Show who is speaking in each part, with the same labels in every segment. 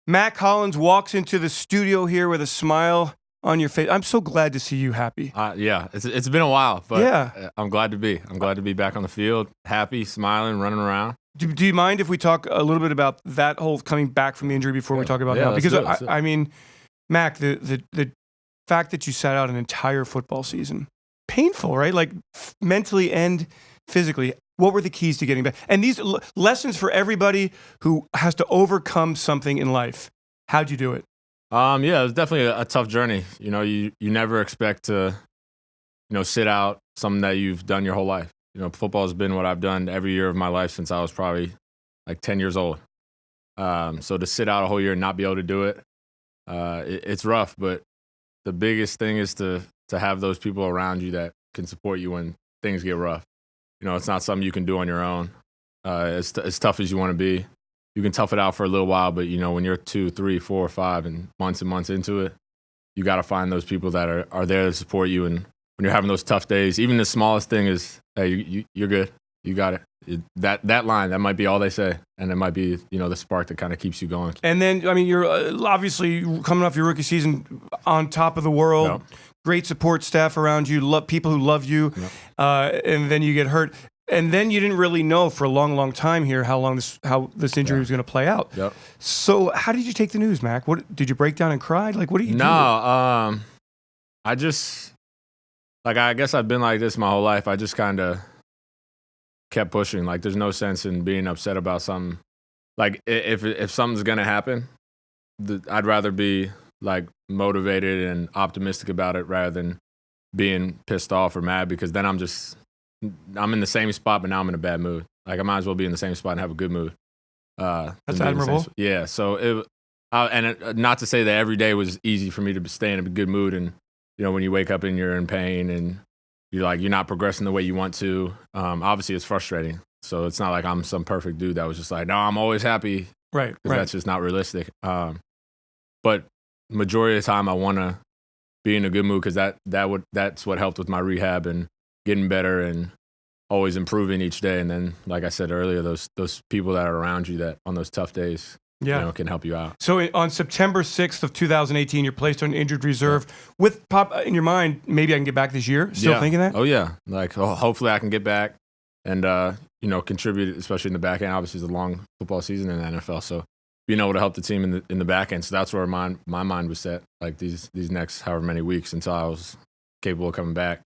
Speaker 1: Mack Hollins walks into the studio here with a smile on your face. I'm so glad to see you happy.
Speaker 2: Yeah, it's been a while, but
Speaker 1: Yeah.
Speaker 2: I'm glad to be. I'm glad to be back on the field, happy, smiling, running around.
Speaker 1: Do you mind if we talk a little bit about that whole coming back from the injury before we talk about now?
Speaker 2: Let's
Speaker 1: Because
Speaker 2: do it.
Speaker 1: I mean, Mack, the fact that you sat out an entire football season, painful, right? Like mentally and physically. What were the keys to getting back? And these lessons for everybody who has to overcome something in life. How'd you do it?
Speaker 2: Yeah, it was definitely a tough journey. You know, you never expect to, sit out something that you've done your whole life. You know, football has been what I've done every year of my life since I was probably like 10 years old. So to sit out a whole year and not be able to do it, it's rough. But the biggest thing is to have those people around you that can support you when things get rough. You know, it's not something you can do on your own. As tough as you want to be, you can tough it out for a little while. But, when you're 2, 3, 4, 5 and months into it, you got to find those people that are there to support you. And when you're having those tough days, even the smallest thing is, hey, you're good. You got it. That line, that might be all they say. And it might be, the spark that kind of keeps you going.
Speaker 1: And then, I mean, you're obviously coming off your rookie season on top of the world.
Speaker 2: Yep.
Speaker 1: Great support staff around you, people who love you.
Speaker 2: Yep.
Speaker 1: And then you get hurt. And then you didn't really know for a long, long time here how this injury was going to play out.
Speaker 2: Yep.
Speaker 1: So how did you take the news, Mack? What did you break down and cry? Like, what do you do?
Speaker 2: No, I just, I guess I've been like this my whole life. I just kind of kept pushing. Like, there's no sense in being upset about something. Like, if something's going to happen, I'd rather be, motivated and optimistic about it rather than being pissed off or mad, because then I'm in the same spot, but now I'm in a bad mood. Like, I might as well be in the same spot and have a good mood.
Speaker 1: That's admirable.
Speaker 2: Yeah, so not to say that every day was easy for me to stay in a good mood, and when you wake up and you're in pain and you're not progressing the way you want to. Obviously, it's frustrating. So it's not like I'm some perfect dude that was just like, no, I'm always happy.
Speaker 1: Right.
Speaker 2: Because that's just not realistic. But majority of the time, I want to be in a good mood, because that's what helped with my rehab and getting better and always improving each day. And then, like I said earlier, those people that are around you that on those tough days, can help you out.
Speaker 1: So on September 6th of 2018, you're placed on injured reserve. With in your mind, maybe I can get back this year? Still thinking that?
Speaker 2: Oh, yeah. Hopefully I can get back and, contribute, especially in the back end. Obviously, it's a long football season in the NFL. So being able to help the team in the back end. So that's where my mind was set, these next however many weeks until I was capable of coming back.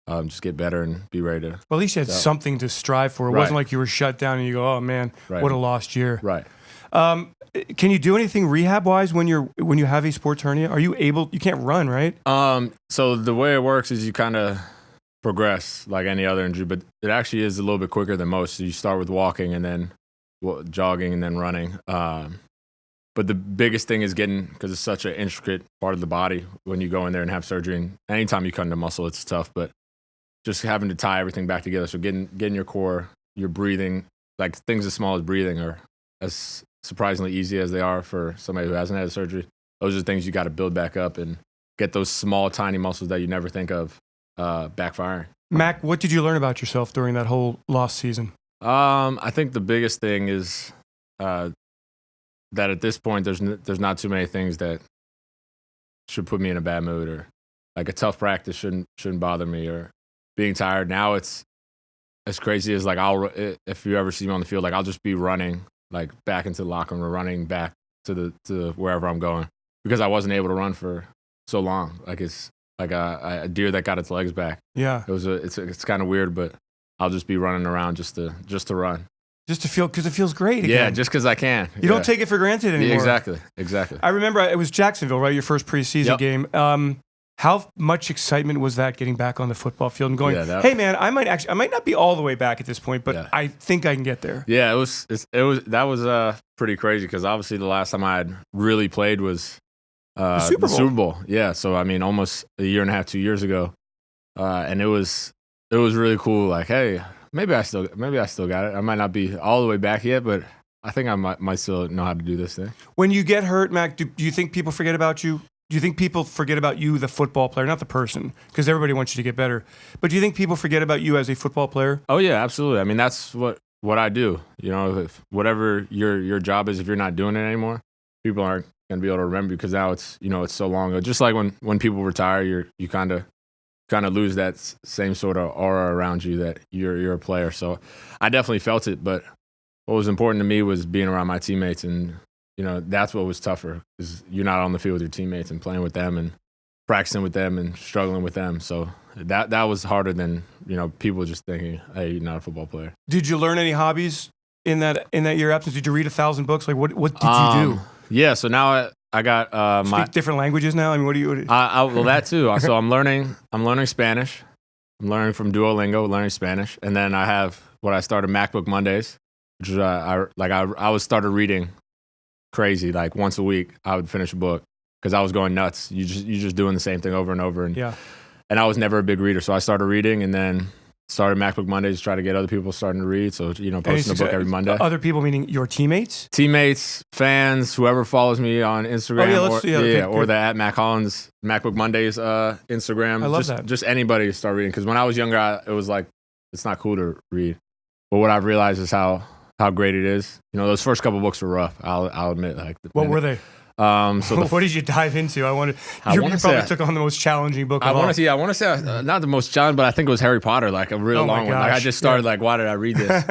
Speaker 2: Just get better and be ready to.
Speaker 1: Well, at least you had something to strive for. It wasn't like you were shut down and you go, oh, man, what a lost year.
Speaker 2: Right.
Speaker 1: Can you do anything rehab-wise when you have a sports hernia? Are you able? You can't run, right?
Speaker 2: So the way it works is you kind of progress like any other injury, but it actually is a little bit quicker than most. So you start with walking and then jogging and then running. But the biggest thing is because it's such an intricate part of the body when you go in there and have surgery. And anytime you cut into muscle, it's tough. But just having to tie everything back together. So getting your core, your breathing, things as small as breathing are as surprisingly easy as they are for somebody who hasn't had surgery. Those are things you got to build back up and get those small, tiny muscles that you never think of backfiring.
Speaker 1: Mack, what did you learn about yourself during that whole lost season?
Speaker 2: I think the biggest thing is that at this point, there's not too many things that should put me in a bad mood, or a tough practice shouldn't bother me, or being tired. Now it's as crazy as if you ever see me on the field, I'll just be running back into the locker room or running back to wherever I'm going, because I wasn't able to run for so long. It's like a deer that got its legs back.
Speaker 1: Yeah,
Speaker 2: it's kind of weird, but I'll just be running around just to run.
Speaker 1: Just to feel, because it feels great again.
Speaker 2: Yeah, just because I can.
Speaker 1: You don't take it for granted anymore.
Speaker 2: Yeah, exactly.
Speaker 1: I remember it was Jacksonville, right? Your first preseason game. How much excitement was that getting back on the football field and going, hey man, I might not be all the way back at this point, but I think I can get there.
Speaker 2: Yeah, that was pretty crazy, because obviously the last time I had really played was
Speaker 1: the Super
Speaker 2: Bowl. Yeah, so I mean almost a year and a half, 2 years ago, and it was really cool. Hey, maybe I still got it. I might not be all the way back yet, but I think I might still know how to do this thing.
Speaker 1: When you get hurt, Mack, do you think people forget about you? Do you think people forget about you, the football player, not the person? Because everybody wants you to get better. But do you think people forget about you as a football player?
Speaker 2: Oh yeah, absolutely. I mean, that's what I do. If whatever your job is, if you're not doing it anymore, people aren't going to be able to remember because now it's it's so long ago. Just like when people retire, you kind of lose that same sort of aura around you that you're a player. So I definitely felt it, but what was important to me was being around my teammates, and that's what was tougher because you're not on the field with your teammates and playing with them and practicing with them and struggling with them. So that was harder than people just thinking, hey, you're not a football player.
Speaker 1: Did you learn any hobbies in that year absence? Did you read 1,000 books? Like what did you do?
Speaker 2: Yeah, so now I got
Speaker 1: speak different languages now. I mean, what do you?
Speaker 2: Well, that too. So I'm learning Spanish. I'm learning from Duolingo, learning Spanish, and then I have what I started MacBook Mondays, which is I was started reading crazy, like once a week I would finish a book because I was going nuts. You just doing the same thing over and over, and I was never a big reader, so I started reading, and then started MacBook Mondays to try to get other people starting to read. So posting a book every Monday.
Speaker 1: Other people meaning your teammates,
Speaker 2: fans, whoever follows me on Instagram, or the at Mack Hollins MacBook Mondays Instagram.
Speaker 1: I love that.
Speaker 2: Just anybody to start reading because when I was younger, it was like it's not cool to read, but what I've realized is how great it is. Those first couple books were rough. I'll admit.
Speaker 1: What were they?
Speaker 2: So
Speaker 1: what did you dive into? You probably took on the most challenging book. I want
Speaker 2: to say not the most challenging, but I think it was Harry Potter, like a really long one. Like I just started why did I read this?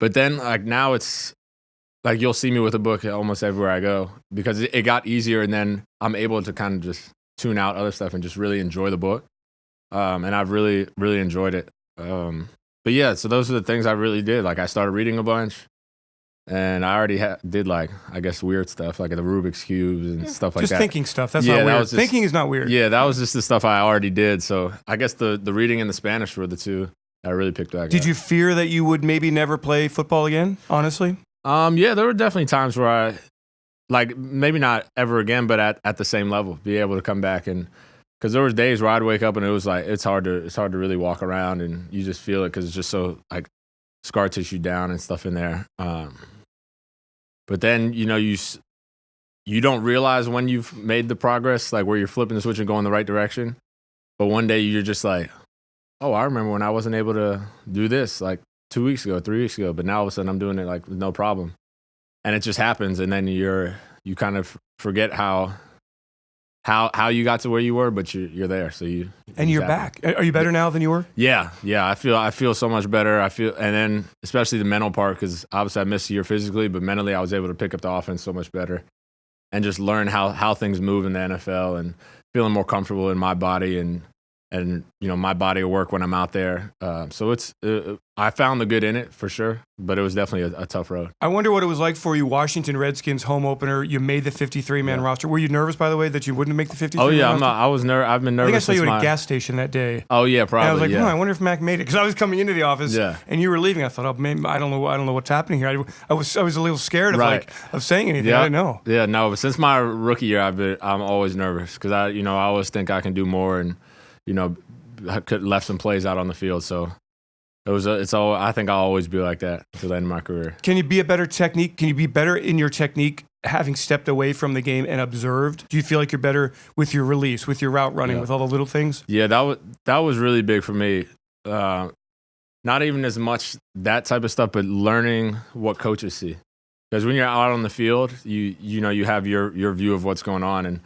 Speaker 2: But then now it's like you'll see me with a book almost everywhere I go because it got easier, and then I'm able to kind of just tune out other stuff and just really enjoy the book. And I've really, really enjoyed it. But yeah, so those are the things I really did. Like I started reading a bunch. And I already did I guess weird stuff like the Rubik's cubes and stuff like that.
Speaker 1: Just thinking stuff. That's not weird. Thinking is not weird.
Speaker 2: Yeah, that was just the stuff I already did. So I guess the reading and the Spanish were the two I really picked back up.
Speaker 1: Did you fear that you would maybe never play football again, honestly?
Speaker 2: Yeah, there were definitely times where I, maybe not ever again, but at the same level, be able to come back. And because there was days where I'd wake up and it was it's hard to really walk around and you just feel it because it's just so scar tissue down and stuff in there. But then, you don't realize when you've made the progress, where you're flipping the switch and going the right direction. But one day you're just like, oh, I remember when I wasn't able to do this 2 weeks ago, 3 weeks ago, but now all of a sudden I'm doing it with no problem. And it just happens. And then you kind of forget how you got to where you were, but you're there. So
Speaker 1: you're back. Are you better now than you were?
Speaker 2: Yeah. I feel so much better. And then especially the mental part, because obviously I missed a year physically, but mentally I was able to pick up the offense so much better and just learn how things move in the NFL and feeling more comfortable in my body and my body of work when I'm out there. So it's I found the good in it for sure, but it was definitely a tough road.
Speaker 1: I wonder what it was like for you, Washington Redskins home opener. You made the 53-man roster. Were you nervous, by the way, that you wouldn't make the 53-man roster?
Speaker 2: Oh, yeah, I was nervous. I've been nervous.
Speaker 1: I think I saw you at a gas station that day.
Speaker 2: Oh, yeah, probably.
Speaker 1: And I was like, I wonder if Mack made it. Because I was coming into the office and you were leaving. I thought, oh, maybe, I don't know what's happening here. I was a little scared of saying anything. I didn't know.
Speaker 2: Yeah, no, but since my rookie year, I'm always nervous because I always think I can do more and, I could left some plays out on the field. So I think I'll always be like that until the end of my career.
Speaker 1: Can you be a better technique? Can you be better in your technique having stepped away from the game and observed? Do you feel like you're better with your release, with your route running, with all the little things?
Speaker 2: Yeah, that was really big for me. Not even as much that type of stuff, but learning what coaches see. Because when you're out on the field, you have your view of what's going on, and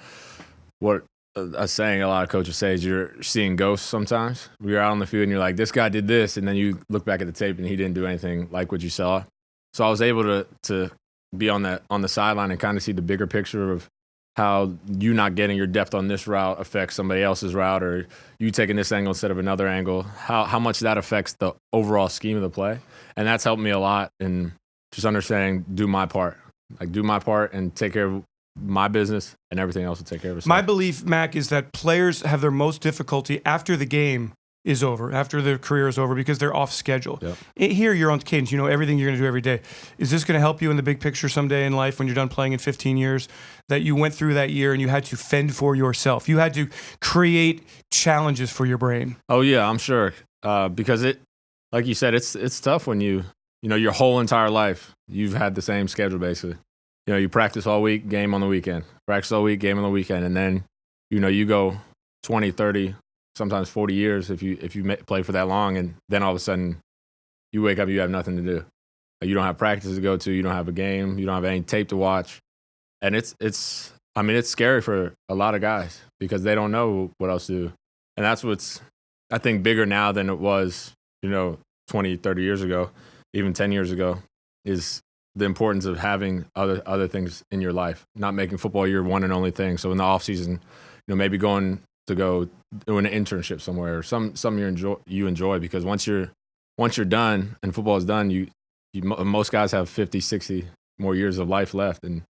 Speaker 2: what a saying a lot of coaches say is you're seeing ghosts sometimes. You're out on the field and you're like, this guy did this, and then you look back at the tape and he didn't do anything like what you saw. So I was able to be on the sideline and kind of see the bigger picture of how you not getting your depth on this route affects somebody else's route, or you taking this angle instead of another angle, how much that affects the overall scheme of the play. And that's helped me a lot in just understanding, do my part and take care of my business, and everything else will take care of itself.
Speaker 1: My belief, Mack, is that players have their most difficulty after the game is over, after their career is over, because they're off schedule. Yep. Here, you're on cadence. You know everything you're going to do every day. Is this going to help you in the big picture someday in life when you're done playing in 15 years, that you went through that year and you had to fend for yourself? You had to create challenges for your brain.
Speaker 2: Oh, yeah, I'm sure. Because like you said, it's tough when your whole entire life, you've had the same schedule, basically. You practice all week, game on the weekend. Practice all week, game on the weekend. And then, you go 20, 30, sometimes 40 years if you play for that long. And then all of a sudden, you wake up, you have nothing to do. You don't have practice to go to. You don't have a game. You don't have any tape to watch. and it's scary for a lot of guys because they don't know what else to do. And that's what's, I think, bigger now than it was, 20, 30 years ago, even 10 years ago, is the importance of having other things in your life, not making football your one and only thing. So in the off season, maybe going to go do an internship somewhere or some you enjoy, because once you're done and football is done, most guys have 50, 60 more years of life left, and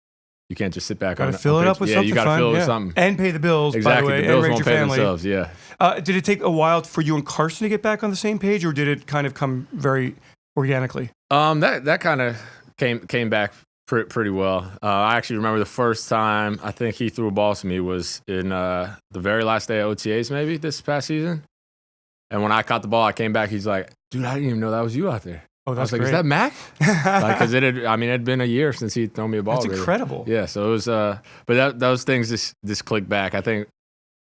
Speaker 2: you can't just sit back on.
Speaker 1: Fill it up with something.
Speaker 2: You got to
Speaker 1: fun.
Speaker 2: fill it with something
Speaker 1: and pay the bills.
Speaker 2: Exactly,
Speaker 1: by the way,
Speaker 2: the bills
Speaker 1: and
Speaker 2: won't
Speaker 1: raise
Speaker 2: pay
Speaker 1: your family.
Speaker 2: themselves. Yeah.
Speaker 1: Did it take a while for you and Carson to get back on the same page, or did it kind of come very organically?
Speaker 2: That kind of came back pretty well. I actually remember the first time I think he threw a ball to me was in the very last day of OTAs, maybe this past season. And when I caught the ball, I came back. He's like, "Dude, I didn't even know that was you out there."
Speaker 1: Oh, that's
Speaker 2: I was like,
Speaker 1: great.
Speaker 2: "Is that Mack?" Because it had been a year since he'd thrown me a ball.
Speaker 1: That's
Speaker 2: really.
Speaker 1: incredible.
Speaker 2: Yeah, so it was. But those things just click back. I think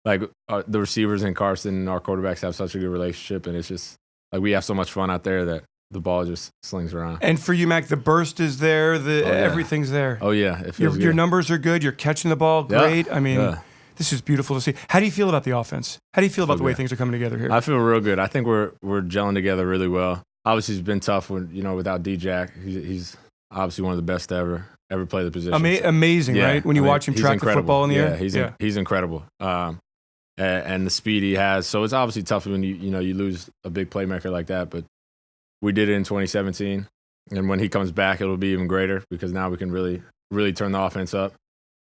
Speaker 2: like the receivers and Carson and our quarterbacks have such a good relationship, and it's just like we have so much fun out there that the ball just slings around.
Speaker 1: And for you, Mack, the burst is there. Everything's there.
Speaker 2: Oh yeah, it feels
Speaker 1: your
Speaker 2: good.
Speaker 1: numbers are good. You're catching the ball great.
Speaker 2: Yeah.
Speaker 1: I mean, this is beautiful to see. How do you feel about the offense? How do you feel about the way
Speaker 2: good.
Speaker 1: things are coming together here?
Speaker 2: I feel real good. I think we're gelling together really well. Obviously, it's been tough when without D-Jack. He's obviously one of the best to ever play the position.
Speaker 1: Amazing, right? When you watch him track the football in the air.
Speaker 2: He's incredible. And the speed he has. So it's obviously tough when you lose a big playmaker like that. But we did it in 2017, and when he comes back, it'll be even greater because now we can really turn the offense up.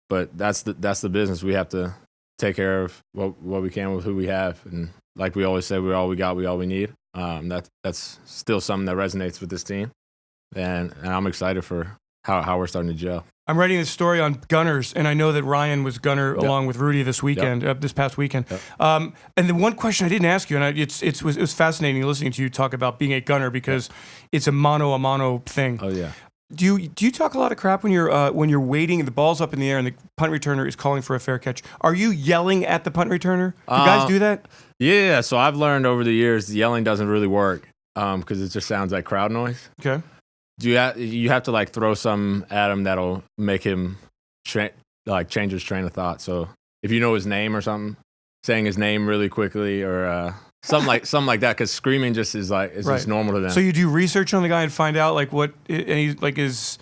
Speaker 2: But that's the business. We have to take care of what we can with who we have, and like we always say, we're all we got, we all we need. That's still something that resonates with this team, and I'm excited for how we're starting to gel. I'm
Speaker 1: writing this story on gunners, and I know that Ryan was gunner along with Rudy this weekend, this past weekend. And the one question I didn't ask you, and it was fascinating listening to you talk about being a gunner because it's a mano thing.
Speaker 2: Oh yeah.
Speaker 1: Do you talk a lot of crap when you're waiting and the ball's up in the air and the punt returner is calling for a fair catch? Are you yelling at the punt returner? Do guys do that?
Speaker 2: Yeah. So I've learned over the years yelling doesn't really work because it just sounds like crowd noise.
Speaker 1: Okay.
Speaker 2: You have to like throw something at him that'll make him change his train of thought. So if you know his name or something, saying his name really quickly or something like that, because screaming just is just normal to them.
Speaker 1: So you do research on the guy and find out like what, and he's like his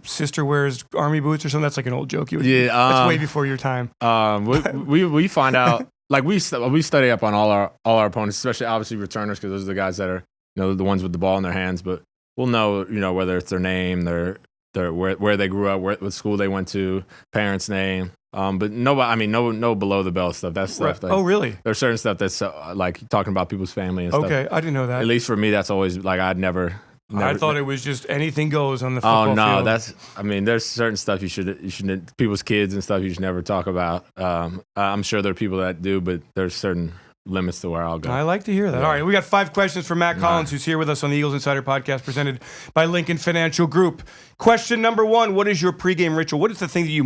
Speaker 1: sister wears army boots or something. That's like an old joke. That's way before your time.
Speaker 2: We find out like we study up on all our opponents, especially obviously returners, because those are the guys that are the ones with the ball in their hands. But we'll know whether it's their name, their where they grew up, what school they went to, parents' name. But no below the belt stuff. That's stuff.
Speaker 1: Right. Oh, really?
Speaker 2: There's certain stuff that's like talking about people's family and stuff.
Speaker 1: Okay, I didn't know that.
Speaker 2: At least for me, that's always like I'd never.
Speaker 1: I thought it was just anything goes on the football field.
Speaker 2: Oh no, there's certain stuff you should people's kids and stuff you should never talk about. I'm sure there are people that do, but there's certain limits to where I'll go.
Speaker 1: I like to hear that. Yeah. All right, we got 5 questions for Mack Hollins, who's here with us on the Eagles Insider Podcast, presented by Lincoln Financial Group. Question number 1: what is your pregame ritual? What is the thing that you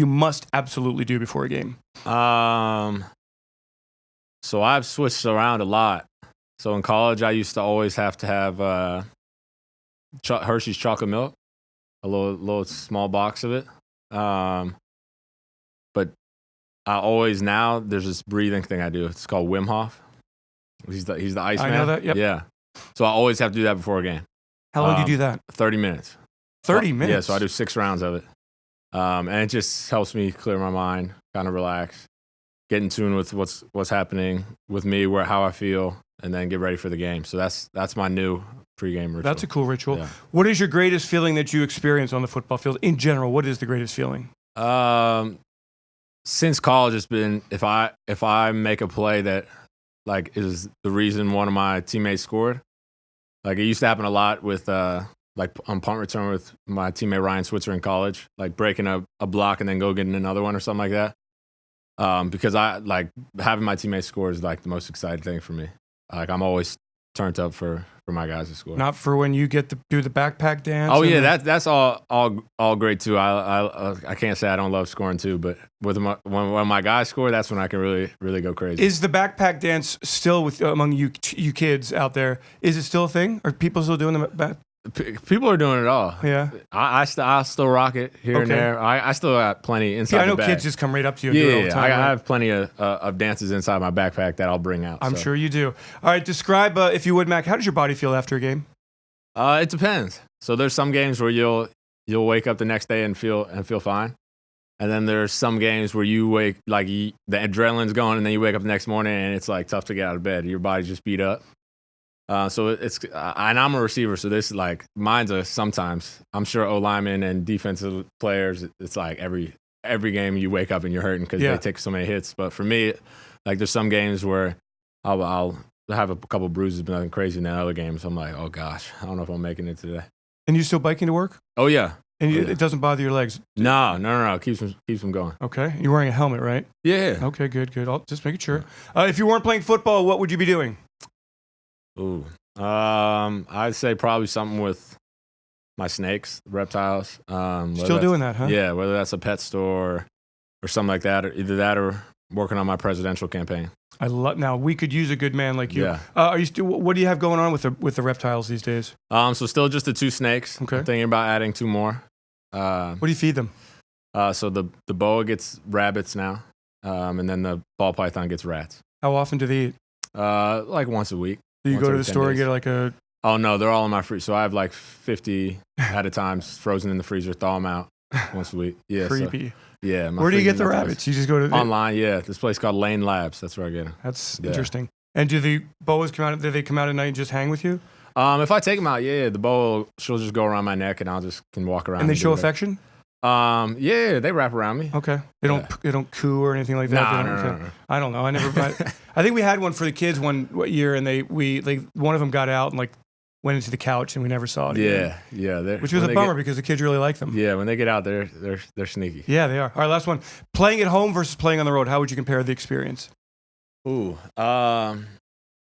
Speaker 1: must absolutely do before a game?
Speaker 2: So I've switched around a lot. So in college, I used to always have to have Hershey's chocolate milk, a little small box of it. But I always now there's this breathing thing I do. It's called Wim Hof. He's the ice man.
Speaker 1: I know that. Yep.
Speaker 2: Yeah. So I always have to do that before a game.
Speaker 1: How long do you do that?
Speaker 2: 30 minutes.
Speaker 1: 30 minutes.
Speaker 2: Yeah. So I do 6 rounds of it, and it just helps me clear my mind, kind of relax, get in tune with what's happening with me, how I feel, and then get ready for the game. So that's my new pregame ritual.
Speaker 1: That's a cool ritual.
Speaker 2: Yeah.
Speaker 1: What is your greatest feeling that you experience on the football field in general? What is the greatest feeling?
Speaker 2: Since college, it's been if I make a play that like is the reason one of my teammates scored. Like it used to happen a lot with like on punt return with my teammate Ryan Switzer in college, like breaking a block and then go getting another one or something like that. Because I like having my teammates score is like the most exciting thing for me. Like I'm always turned up for my guys to score.
Speaker 1: Not for when you get to do the backpack dance.
Speaker 2: Oh yeah, that's all great too. I can't say I don't love scoring too, but when my guys score, that's when I can really go crazy.
Speaker 1: Is the backpack dance still among you kids out there? Is it still a thing? Are people still doing the
Speaker 2: People are doing it all.
Speaker 1: Yeah.
Speaker 2: I still rock it here and there. I still got plenty inside
Speaker 1: Yeah, I know
Speaker 2: the bag.
Speaker 1: kids just come right up to you and do it all the time.
Speaker 2: I
Speaker 1: right?
Speaker 2: have plenty of dances inside my backpack that I'll bring out.
Speaker 1: I'm sure you do. All right, describe, if you would, Mac, how does your body feel after a game?
Speaker 2: It depends. So there's some games where you'll wake up the next day and feel fine. And then there's some games where you wake, like the adrenaline's going, and then you wake up the next morning and it's like tough to get out of bed. Your body's just beat up. So and I'm a receiver, so this is like mine's a sometimes. I'm sure O linemen and defensive players, it's like every game you wake up and you're hurting because they take so many hits. But for me, like there's some games where I'll have a couple bruises, but nothing crazy. And then other games, I'm like, oh gosh, I don't know if I'm making it today.
Speaker 1: And you still biking to work?
Speaker 2: Oh yeah.
Speaker 1: And it doesn't bother your legs?
Speaker 2: No. It keeps them going.
Speaker 1: Okay. You're wearing a helmet, right?
Speaker 2: Yeah.
Speaker 1: Okay, good. I'll just making sure. If you weren't playing football, what would you be doing?
Speaker 2: Ooh. I'd say probably something with my snakes, reptiles.
Speaker 1: Still doing that, huh?
Speaker 2: Yeah, whether that's a pet store or something like that, or either that or working on my presidential campaign.
Speaker 1: Now we could use a good man like you.
Speaker 2: Yeah.
Speaker 1: Are you still? What do you have going on with the reptiles these days?
Speaker 2: So still just the 2 snakes.
Speaker 1: Okay.
Speaker 2: I'm thinking about adding 2 more.
Speaker 1: What do you feed them?
Speaker 2: So the boa gets rabbits now, and then the ball python gets rats.
Speaker 1: How often do they eat?
Speaker 2: Like once a week.
Speaker 1: Do you
Speaker 2: once
Speaker 1: go to
Speaker 2: every
Speaker 1: the
Speaker 2: 10
Speaker 1: store and
Speaker 2: days.
Speaker 1: get like a?
Speaker 2: Oh no, they're all in my freezer. So I have like 50 at a time frozen in the freezer. Thaw them out once a week. Yeah.
Speaker 1: Creepy.
Speaker 2: Yeah.
Speaker 1: Where do you get the rabbits? You just go to
Speaker 2: online. Yeah, this place called Lane Labs. That's where I get them.
Speaker 1: That's interesting. And do the boas come out? Do they come out at night and just hang with you?
Speaker 2: If I take them out, the boa, she'll just go around my neck and I'll just can walk around.
Speaker 1: And they show affection?
Speaker 2: Yeah, they wrap around me.
Speaker 1: Okay. They don't coo or anything like that.
Speaker 2: No.
Speaker 1: I don't know. I think we had one for the kids one year, and one of them got out and like went into the couch, and we never saw it again.
Speaker 2: Yeah.
Speaker 1: Which was a bummer because the kids really like them.
Speaker 2: Yeah, when they get out, they're sneaky.
Speaker 1: Yeah, they are. All right, last one. Playing at home versus playing on the road. How would you compare the experience?
Speaker 2: Ooh.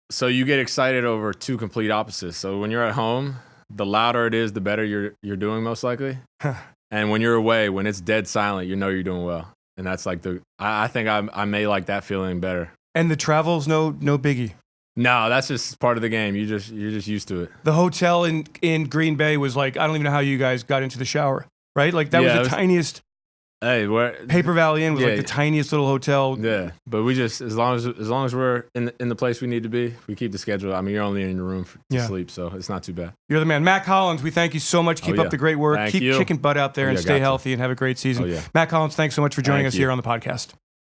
Speaker 2: So you get excited over 2 complete opposites. So when you're at home, the louder it is, the better you're doing most likely. And when you're away, when it's dead silent, you know you're doing well. And that's like I think I may like that feeling better.
Speaker 1: And the travel's no biggie.
Speaker 2: No, that's just part of the game. You're just used to it.
Speaker 1: The hotel in Green Bay was like, I don't even know how you guys got into the shower, right? Like that was the tiniest.
Speaker 2: Hey,
Speaker 1: Paper Valley Inn was like the tiniest little hotel.
Speaker 2: Yeah, but we just as long as we're in the place we need to be, we keep the schedule. I mean, you're only in your room to sleep, so it's not too bad.
Speaker 1: You're the man, Mack Hollins. We thank you so much. Keep up the great work. Keep kicking butt out there and stay healthy and have a great season. Mack Hollins, thanks so much for joining us here on the podcast.